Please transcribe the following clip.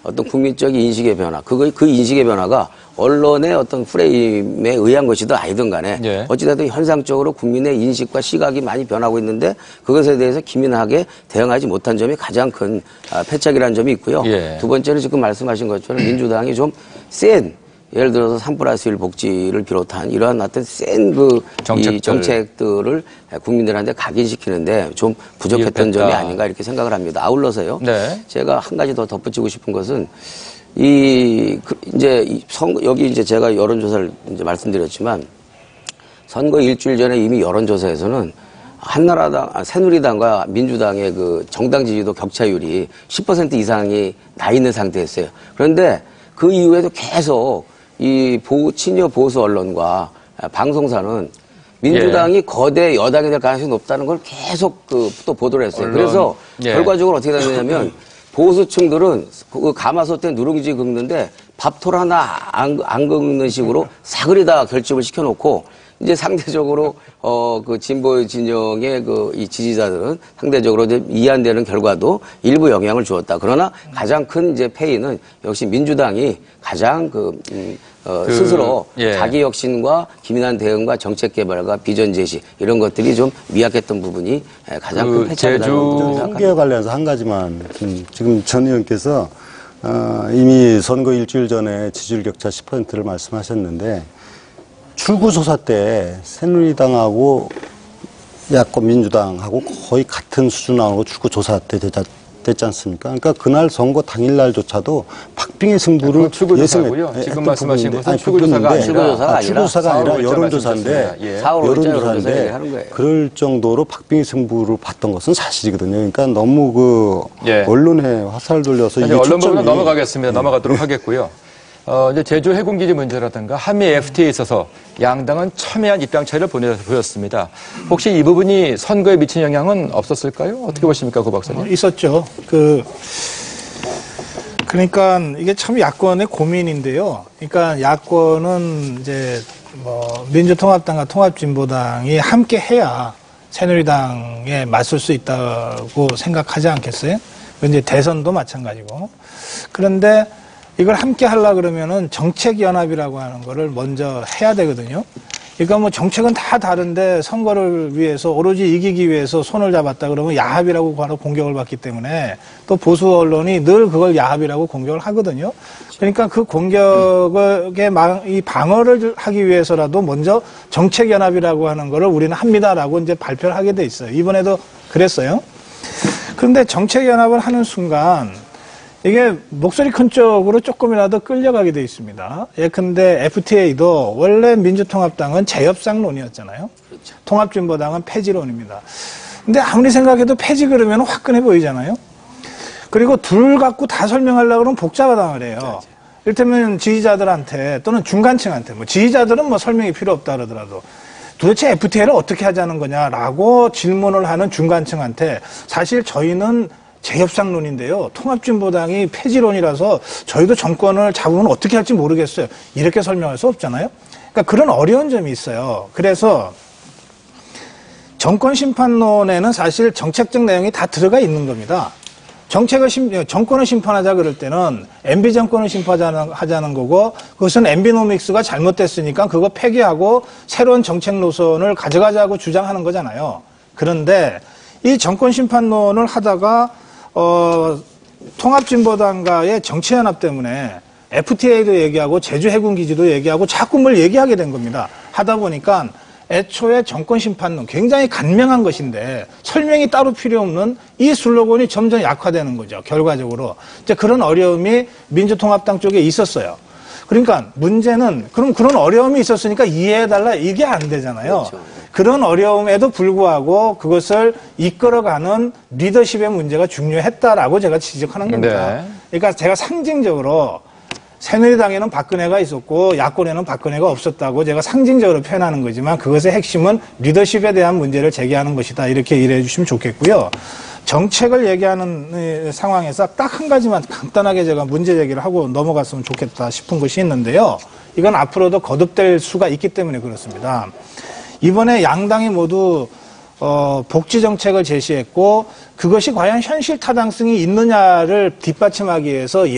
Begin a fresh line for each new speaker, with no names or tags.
어떤 국민적 인식의 변화, 그 인식의 변화가 언론의 어떤 프레임에 의한 것이든 아니든 간에
예.
어찌됐든 현상적으로 국민의 인식과 시각이 많이 변하고 있는데 그것에 대해서 기민하게 대응하지 못한 점이 가장 큰 패착이라는 점이 있고요.
예.
두 번째는 지금 말씀하신 것처럼 민주당이 좀 센 예를 들어서 3+1 복지를 비롯한 이러한 어떤 센 정책들을 국민들한테 각인시키는데 좀 부족했던 점이 아닌가 이렇게 생각을 합니다. 아울러서요.
네.
제가 한 가지 더 덧붙이고 싶은 것은 여기 이제 제가 여론조사를 이제 말씀드렸지만 선거 일주일 전에 이미 여론조사에서는 새누리당과 민주당의 그 정당 지지도 격차율이 10% 이상이 나 있는 상태였어요. 그런데 그 이후에도 계속 친여 보수 언론과 방송사는 민주당이 거대 여당이 될 가능성이 높다는 걸 계속 또 보도를 했어요. 그래서 결과적으로 어떻게 됐냐면 보수층들은 그 가마솥에 누룽지 긁는데 밥톨 하나 안 긁는 식으로 사그리다 결집을 시켜놓고 이제 상대적으로 그 진보 진영의 이 지지자들은 상대적으로 이제 이해안되는 결과도 일부 영향을 주었다. 그러나 가장 큰 이제 페이는 역시 민주당이 가장 스스로 자기 혁신과 기민한 대응과 정책 개발과 비전 제시 이런 것들이 좀 미약했던 부분이 가장 큰 패착이라고 생각합니다.
통계에 관련해서 한 가지만 지금 전 의원께서 이미 선거 일주일 전에 지지율 격차 10%를 말씀하셨는데 출구조사 때 새누리당하고 야권 민주당하고 거의 같은 수준하고 출구조사 때 됐지 않습니까? 그러니까 그날 선거 당일날조차도 박빙의 승부를
출구조사고요. 지금 말씀하신 것은 출구조사가
아니라 여론조사인데 그럴 정도로 박빙의 승부를 봤던 것은 사실이거든요. 그러니까 너무 언론에 화살을 돌려서 이게
언론 부분은 넘어가겠습니다. 넘어가도록 하겠고요. 이제 제주 해군기지 문제라든가 한미 FTA에 있어서 양당은 첨예한 입장 차이를 보였습니다. 혹시 이 부분이 선거에 미친 영향은 없었을까요? 어떻게 보십니까, 고 박사님?
있었죠. 그러니까 이게 참 야권의 고민인데요. 그러니까 야권은 이제 민주통합당과 통합진보당이 함께 해야 새누리당에 맞설 수 있다고 생각하지 않겠어요? 이제 대선도 마찬가지고. 그런데 이걸 함께 하려고 그러면은 정책연합이라고 하는 거를 먼저 해야 되거든요. 그러니까 정책은 다 다른데 선거를 위해서 오로지 이기기 위해서 손을 잡았다 그러면 야합이라고 바로 공격을 받기 때문에 또 보수 언론이 늘 그걸 야합이라고 공격을 하거든요. 그러니까 그 공격의 이 방어를 하기 위해서라도 먼저 정책연합이라고 하는 거를 우리는 합니다라고 이제 발표를 하게 돼 있어요. 이번에도 그랬어요. 그런데 정책연합을 하는 순간 이게 목소리 큰 쪽으로 조금이라도 끌려가게 돼 있습니다. 예컨대 FTA도 원래 민주통합당은 재협상론이었잖아요. 그렇죠. 통합진보당은 폐지론입니다. 근데 아무리 생각해도 폐지 그러면 화끈해 보이잖아요. 그리고 둘 갖고 다 설명하려고 그러면 복잡하단 말이에요. 그렇죠. 이를테면 지지자들한테 또는 중간층한테 지지자들은 설명이 필요 없다 그러더라도 도대체 FTA를 어떻게 하자는 거냐라고 질문을 하는 중간층한테 사실 저희는 재협상론인데요. 통합진보당이 폐지론이라서 저희도 정권을 잡으면 어떻게 할지 모르겠어요. 이렇게 설명할 수 없잖아요. 그러니까 그런 어려운 점이 있어요. 그래서 정권 심판론에는 사실 정책적 내용이 다 들어가 있는 겁니다. 정권을 심판하자 그럴 때는 MB 정권을 심판하자는 거고 그것은 MB노믹스가 잘못됐으니까 그거 폐기하고 새로운 정책 노선을 가져가자고 주장하는 거잖아요. 그런데 이 정권 심판론을 하다가 통합진보당과의 정치연합 때문에 FTA도 얘기하고 제주 해군기지도 얘기하고 자꾸 뭘 얘기하게 된 겁니다. 하다 보니까 애초에 정권 심판론 굉장히 간명한 것인데 설명이 따로 필요 없는 이 슬로건이 점점 약화되는 거죠. 결과적으로. 이제 그런 어려움이 민주통합당 쪽에 있었어요. 그러니까 문제는 그럼 그런 어려움이 있었으니까 이해해달라 이게 안 되잖아요. 그렇죠. 그런 어려움에도 불구하고 그것을 이끌어가는 리더십의 문제가 중요했다라고 제가 지적하는 겁니다. 네. 그러니까 제가 상징적으로 새누리당에는 박근혜가 있었고 야권에는 박근혜가 없었다고 제가 상징적으로 표현하는 거지만 그것의 핵심은 리더십에 대한 문제를 제기하는 것이다. 이렇게 이해해 주시면 좋겠고요. 정책을 얘기하는 상황에서 딱 한 가지만 간단하게 제가 문제 제기를 하고 넘어갔으면 좋겠다 싶은 것이 있는데요. 이건 앞으로도 거듭될 수가 있기 때문에 그렇습니다. 이번에 양당이 모두 복지 정책을 제시했고 그것이 과연 현실 타당성이 있느냐를 뒷받침하기 위해서